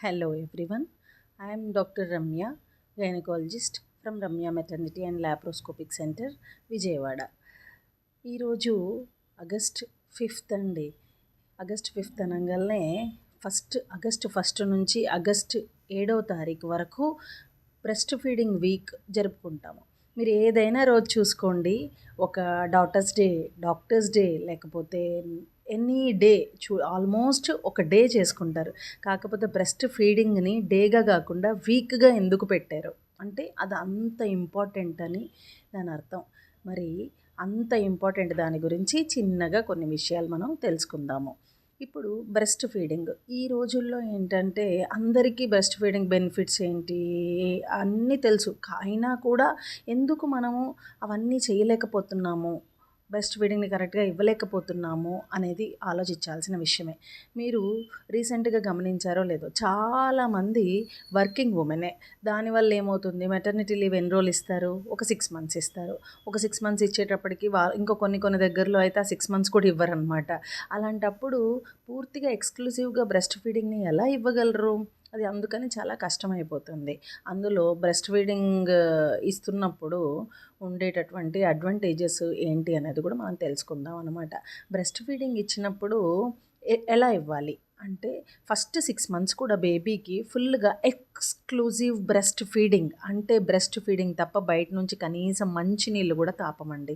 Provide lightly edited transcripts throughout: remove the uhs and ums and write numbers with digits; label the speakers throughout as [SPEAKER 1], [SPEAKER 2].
[SPEAKER 1] Hello everyone, I am Dr. Ramya, gynecologist from Ramya Maternity and Laparoscopic Center, Vijayawada. ఈరోజు August 5 అండి. August 5 అనగానే August 1 నుంచి August 7 వరకు breast feeding week జరుపుకుంటాము. మీరు ఏదైనా రోజు చూసుకోండి, ఒక డాక్టర్స్ డే లేకపోతే ఎనీ డే ఆల్మోస్ట్ ఒక డే చేసుకుంటారు. కాకపోతే బ్రెస్ట్ ఫీడింగ్ని డేగా కాకుండా వీక్గా ఎందుకు పెట్టారు అంటే అది అంత ఇంపార్టెంట్ అని దాని అర్థం. మరి అంత ఇంపార్టెంట్ దాని గురించి చిన్నగా కొన్ని విషయాలు మనం తెలుసుకుందాము. ఇప్పుడు బ్రెస్ట్ ఫీడింగ్ ఈ రోజుల్లో ఏంటంటే అందరికీ బ్రెస్ట్ ఫీడింగ్ బెనిఫిట్స్ ఏంటి అన్నీ తెలుసు. అయినా కూడా ఎందుకు మనము అవన్నీ చేయలేకపోతున్నాము, బ్రెస్ట్ ఫీడింగ్ని కరెక్ట్గా ఇవ్వలేకపోతున్నాము అనేది ఆలోచించాల్సిన విషయమే. మీరు రీసెంట్గా గమనించారో లేదో, చాలామంది వర్కింగ్ ఉమెనే. దానివల్ల ఏమవుతుంది, మెటర్నిటీ లీవ్ ఎన్ని రోజులు ఇస్తారు, ఒక 6 months ఇస్తారు. ఒక 6 months ఇచ్చేటప్పటికి ఇంకో కొన్ని దగ్గరలో అయితే ఆ 6 months కూడా ఇవ్వరనమాట. అలాంటప్పుడు పూర్తిగా ఎక్స్క్లూజివ్గా బ్రెస్ట్ ఫీడింగ్ని ఎలా ఇవ్వగలరు? అది అందుకని చాలా కష్టమైపోతుంది. అందులో బ్రెస్ట్ ఫీడింగ్ ఇస్తున్నప్పుడు ఉండేటటువంటి అడ్వాంటేజెస్ ఏంటి అనేది కూడా మనం తెలుసుకుందాం అనమాట. బ్రెస్ట్ ఫీడింగ్ ఇచ్చినప్పుడు ఎలా ఇవ్వాలి అంటే, ఫస్ట్ 6 months కూడా బేబీకి ఫుల్గా ఎక్స్క్లూజివ్ బ్రెస్ట్ ఫీడింగ్, అంటే బ్రెస్ట్ ఫీడింగ్ తప్ప బయట నుంచి కనీసం మంచినీళ్ళు కూడా తాపమండి.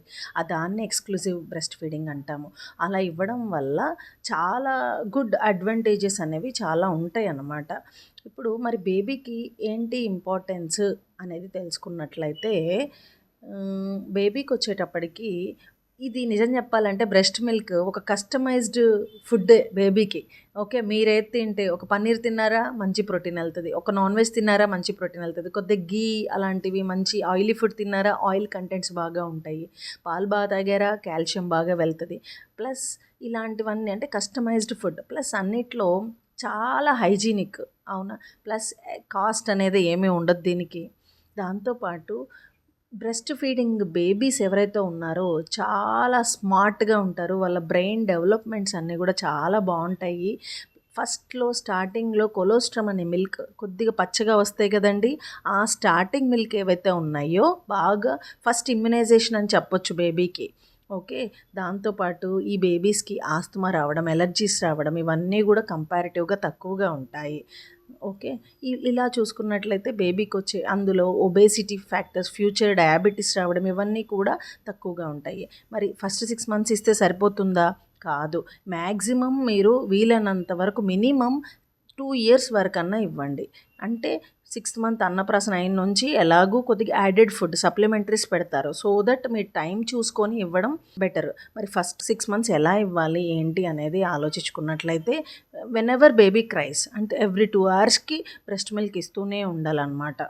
[SPEAKER 1] దాన్ని ఎక్స్క్లూజివ్ బ్రెస్ట్ ఫీడింగ్ అంటాము. అలా ఇవ్వడం వల్ల చాలా గుడ్ అడ్వాంటేజెస్ అనేవి చాలా ఉంటాయి అన్నమాట. ఇప్పుడు మరి బేబీకి ఏంటి ఇంపార్టెన్స్ అనేది తెలుసుకున్నట్లయితే, బేబీకి వచ్చేటప్పటికి ఇది నిజం చెప్పాలంటే బ్రెస్ట్ మిల్క్ ఒక కస్టమైజ్డ్ ఫుడ్డే బేబీకి. ఓకే, మీరేది తింటే, ఒక పన్నీర్ తిన్నారా మంచి ప్రోటీన్ వెళ్తుంది, ఒక నాన్ వెజ్ తిన్నారా మంచి ప్రోటీన్ వెళ్తుంది, కొద్దిగా గీ అలాంటివి మంచి ఆయిలీ ఫుడ్ తిన్నారా ఆయిల్ కంటెంట్స్ బాగా ఉంటాయి, పాలు బాగా తాగారా కాల్షియం బాగా వెళ్తుంది. ప్లస్ ఇలాంటివన్నీ అంటే కస్టమైజ్డ్ ఫుడ్, ప్లస్ అన్నిట్లో చాలా హైజీనిక్. అవునా? ప్లస్ కాస్ట్ అనేది ఏమీ ఉండదు దీనికి. దాంతోపాటు బ్రెస్ట్ ఫీడింగ్ బేబీస్ ఎవరైతే ఉన్నారో చాలా స్మార్ట్గా ఉంటారు. వాళ్ళ బ్రెయిన్ డెవలప్మెంట్స్ అన్నీ కూడా చాలా బాగుంటాయి. ఫస్ట్లో స్టార్టింగ్లో కొలోస్ట్రమ్ అనే మిల్క్ కొద్దిగా పచ్చగా వస్తాయి కదండి, ఆ స్టార్టింగ్ మిల్క్ ఏవైతే ఉన్నాయో బాగా ఫస్ట్ ఇమ్యునైజేషన్ అని చెప్పొచ్చు బేబీకి. ఓకే, దాంతోపాటు ఈ బేబీస్కి ఆస్తమా రావడం, ఎలర్జీస్ రావడం ఇవన్నీ కూడా కంపారిటివ్గా తక్కువగా ఉంటాయి. ఓకే, ఇలా చూసుకున్నట్లయితే బేబీకి వచ్చే అందులో ఒబేసిటీ ఫ్యాక్టర్స్, ఫ్యూచర్ డయాబెటీస్ రావడం ఇవన్నీ కూడా తక్కువగా ఉంటాయి. మరి ఫస్ట్ 6 months ఇస్తే సరిపోతుందా? కాదు. మ్యాక్సిమం మీరు వీలైనంత వరకు మినిమం 2 years వరకన్నా ఇవ్వండి. అంటే 6th month అన్నప్రాసన అయిన నుంచి ఎలాగూ కొద్దిగా యాడెడ్ ఫుడ్ సప్లిమెంటరీస్ పెడతారు, సో దట్ మీరు టైం చూసుకొని ఇవ్వడం బెటర్. మరి ఫస్ట్ 6 months ఎలా ఇవ్వాలి ఏంటి అనేది ఆలోచించుకున్నట్లయితే, వెన్ ఎవర్ బేబీ క్రైస్ అంటే ఎవ్రీ 2 hours బ్రెస్ట్ మిల్క్ ఇస్తూనే ఉండాలన్నమాట.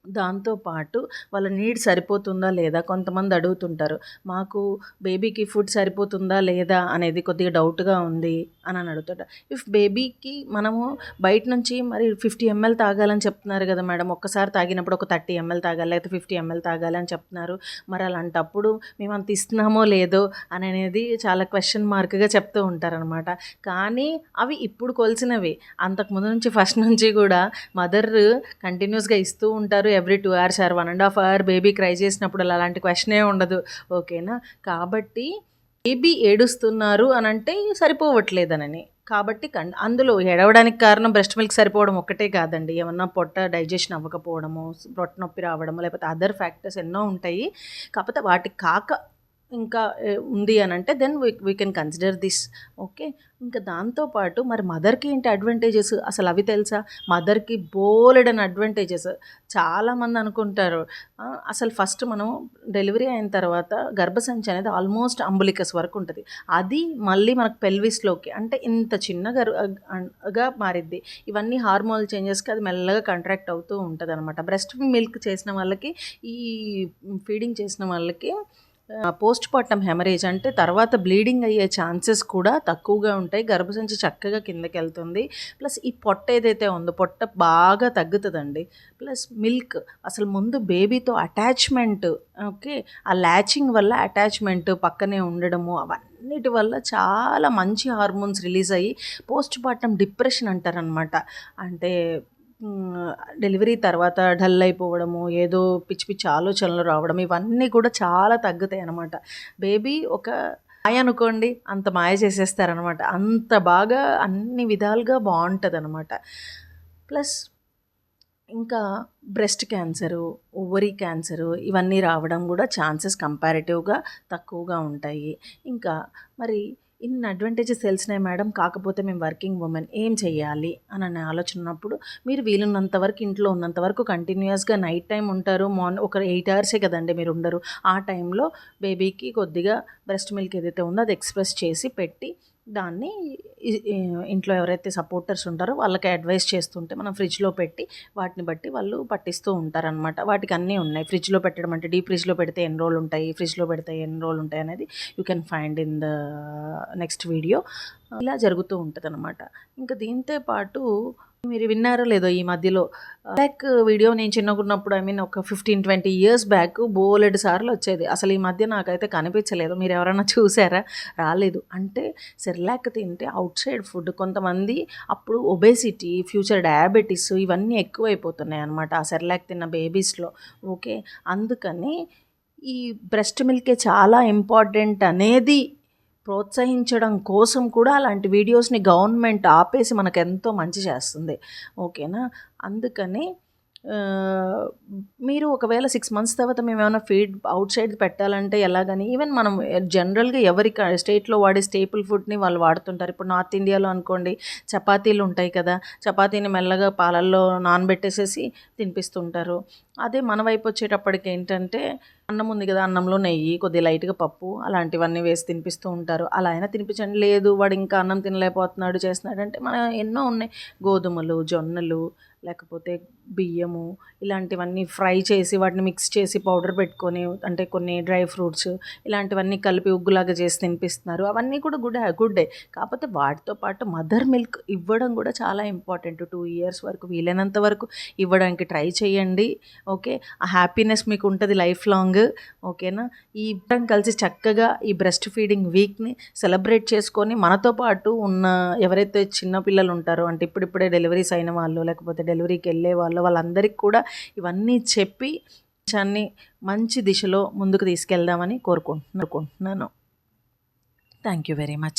[SPEAKER 1] దాంతోపాటు వాళ్ళ నీడ్ సరిపోతుందా లేదా, కొంతమంది అడుగుతుంటారు, మాకు బేబీకి ఫుడ్ సరిపోతుందా లేదా అనేది కొద్దిగా డౌట్గా ఉంది అని అడుగుతుంటారు. ఇఫ్ బేబీకి మనము బయట నుంచి మరి 50 ml తాగాలని చెప్తున్నారు కదా మేడం, ఒక్కసారి తాగినప్పుడు ఒక 30 ml తాగాలి లేకపోతే 50 ml తాగాలి అని చెప్తున్నారు. మరి అలాంటప్పుడు మేము అంత ఇస్తున్నామో లేదో అనేది చాలా క్వశ్చన్ మార్క్గా చెప్తూ ఉంటారనమాట. కానీ అవి ఇప్పుడు కొలిసినవి, అంతకుముందు నుంచి ఫస్ట్ నుంచి కూడా మదర్ కంటిన్యూస్గా ఇస్తూ ఉంటారు. Every 2 hours or 1.5 hour baby cry చేసినప్పుడు అలాంటి క్వశ్చనే ఉండదు. ఓకేనా? కాబట్టి బేబీ ఏడుస్తున్నారు అని అంటే సరిపోవట్లేదనని. కాబట్టి అందులో ఏడవడానికి కారణం బ్రెస్ట్ మిల్క్ సరిపోవడం ఒక్కటే కాదండి. ఏమన్నా పొట్ట డైజెషన్ అవ్వకపోవడము, పొట్ట నొప్పి రావడము, లేకపోతే అదర్ ఫ్యాక్టర్స్ ఎన్నో ఉంటాయి. కాకపోతే వాటికి కాక ఇంకా ఉంది అని అంటే then we can consider this. Okay, ఇంకా దాంతోపాటు మరి మదర్కి ఏంటి అడ్వాంటేజెస్ అసలు అవి తెలుసా? మదర్కి బోలెడని అడ్వాంటేజెస్. చాలామంది అనుకుంటారు అసలు ఫస్ట్ మనం డెలివరీ అయిన తర్వాత గర్భసంచి అనేది ఆల్మోస్ట్ అంబులికస్ వరకు ఉంటుంది. అది మళ్ళీ మనకు పెల్విస్లోకి అంటే ఇంత చిన్న గా మారిద్ది. ఇవన్నీ హార్మోనల్ చేంజెస్కి అది మెల్లగా కంట్రాక్ట్ అవుతూ ఉంటుంది అనమాట. బ్రెస్ట్ మిల్క్ చేసిన వాళ్ళకి, ఈ ఫీడింగ్ చేసిన వాళ్ళకి పోస్ట్ పార్టమ్ హెమరేజ్ అంటే తర్వాత బ్లీడింగ్ అయ్యే ఛాన్సెస్ కూడా తక్కువగా ఉంటాయి. గర్భసంచి చక్కగా కిందకి వెళ్తుంది. ప్లస్ ఈ పొట్ట ఏదైతే ఉందో పొట్ట బాగా తగ్గుతుందండి. ప్లస్ మిల్క్ అసలు ముందు బేబీతో అటాచ్మెంట్, ఓకే, ఆ ల్యాచింగ్ వల్ల అటాచ్మెంట్ పక్కనే ఉండడము అవన్నీ వీటన్నిటి వల్ల చాలా మంచి హార్మోన్స్ రిలీజ్ అయ్యి పోస్ట్ పార్టమ్ డిప్రెషన్ అంటారనమాట. అంటే డెలివరీ తర్వాత డల్ అయిపోవడము, ఏదో పిచ్చి పిచ్చి ఆలోచనలు రావడం, ఇవన్నీ కూడా చాలా తగ్గుతాయి అన్నమాట. బేబీ ఒక మాయ అనుకోండి, అంత మాయ చేసేస్తారనమాట. అంత బాగా అన్ని విధాలుగా బాగుంటుందన్నమాట. ప్లస్ ఇంకా బ్రెస్ట్ క్యాన్సరు, ఓవరీ క్యాన్సరు ఇవన్నీ రావడం కూడా ఛాన్సెస్ కంపారిటివ్గా తక్కువగా ఉంటాయి. ఇంకా మరి ఇన్ని అడ్వాంటేజెస్ తెలిసినాయి మేడం, కాకపోతే మేము వర్కింగ్ ఉమెన్ ఏం చెయ్యాలి అని ఆలోచన ఉన్నప్పుడు, మీరు వీలున్నంత వరకు ఇంట్లో ఉన్నంత వరకు కంటిన్యూస్గా నైట్ టైం ఉంటారు. ఒక 8 అవర్సే కదండి మీరు ఉండరు. ఆ టైంలో బేబీకి కొద్దిగా బ్రెస్ట్ మిల్క్ ఏదైతే ఉందో అది ఎక్స్‌ప్రెస్ చేసి పెట్టి, దాన్ని ఇంట్లో ఎవరైతే సపోర్టర్స్ ఉంటారో వాళ్ళకి అడ్వైస్ చేస్తుంటే మనం ఫ్రిడ్జ్లో పెట్టి వాటిని బట్టి వాళ్ళు పట్టిస్తూ ఉంటారనమాట. వాటికి అన్నీ ఉన్నాయి. ఫ్రిడ్జ్లో పెట్టడం అంటే డీప్ ఫ్రిడ్జ్లో పెడితే ఎన్ని రోజులు ఉంటాయి, ఫ్రిడ్జ్లో పెడితే ఎన్ని రోజులు ఉంటాయి అనేది you can find in the next video. ఇలా జరుగుతూ ఉంటుందన్నమాట. ఇంకా దీంతో పాటు మీరు విన్నారో లేదో ఈ మధ్యలో లైక్ వీడియో నేను చిన్నగున్నప్పుడు ఒక 15-20 ఇయర్స్ బ్యాక్ బోలెడు సార్లు వచ్చేది. అసలు ఈ మధ్య నాకైతే కనిపించలేదు. మీరు ఎవరైనా చూసారా? రాలేదు. అంటే సెర్లాక్ తింటే అవుట్ సైడ్ ఫుడ్ కొంతమంది అప్పుడు ఒబేసిటీ, ఫ్యూచర్ డయాబెటీస్ ఇవన్నీ ఎక్కువైపోతున్నాయి అన్నమాట ఆ సెర్లాక్ తిన్న బేబీస్లో. ఓకే, అందుకని ఈ బ్రెస్ట్ మిల్కే చాలా ఇంపార్టెంట్ అనేది ప్రోత్సహించడం కోసం కూడా అలాంటి వీడియోస్ని గవర్నమెంట్ ఆపేసి మనకు ఎంతో మంచి చేస్తుంది. ఓకేనా? అందుకని మీరు ఒకవేళ 6 మంత్స్ తర్వాత మేమేమైనా ఫీడ్ అవుట్ సైడ్ పెట్టాలంటే ఎలాగని, ఈవెన్ మనం జనరల్గా ఎవరికి స్టేట్లో వాడే స్టేపుల్ ఫుడ్ని వాళ్ళు వాడుతుంటారు. ఇప్పుడు నార్త్ ఇండియాలో అనుకోండి, చపాతీలు ఉంటాయి కదా, చపాతీని మెల్లగా పాలల్లో నానబెట్టేసేసి తినిపిస్తుంటారు. అదే మన వైపు వచ్చేటప్పటికి ఏంటంటే అన్నం ఉంది కదా, అన్నంలో నెయ్యి, కొద్దిగా లైట్గా పప్పు అలాంటివన్నీ వేసి తినిపిస్తూ ఉంటారు. అలా అయినా తినిపించండి. లేదు వాడు ఇంకా అన్నం తినలేకపోతున్నాడు చేస్తున్నాడంటే మన ఎన్నో ఉన్నాయి. గోధుమలు, జొన్నలు, లేకపోతే బియ్యము, ఇలాంటివన్నీ ఫ్రై చేసి వాటిని మిక్స్ చేసి పౌడర్ పెట్టుకొని, అంటే కొన్ని డ్రై ఫ్రూట్స్ ఇలాంటివన్నీ కలిపి ఉగ్గులాగా చేసి తినిపిస్తున్నారు. అవన్నీ కూడా గుడ్డే. కాకపోతే వాటితో పాటు మదర్ మిల్క్ ఇవ్వడం కూడా చాలా ఇంపార్టెంట్. 2 ఇయర్స్ వరకు వీలైనంత వరకు ఇవ్వడానికి ట్రై చేయండి. ఓకే, ఆ హ్యాపీనెస్ మీకు ఉంటుంది లైఫ్ లాంగ్. ఓకేనా? ఈ ఇద్దరం కలిసి చక్కగా ఈ బ్రెస్ట్ ఫీడింగ్ వీక్ని సెలబ్రేట్ చేసుకొని మనతో పాటు ఉన్న ఎవరైతే చిన్నపిల్లలు ఉంటారో, అంటే ఇప్పుడిప్పుడే డెలివరీస్ అయిన వాళ్ళు, లేకపోతే డెలివరీకి వెళ్ళే వాళ్ళు, వాళ్ళందరికీ కూడా ఇవన్నీ చెప్పి మంచి దిశలో ముందుకు తీసుకెళ్దామని కోరుకుంటున్నాను. Thank you very much.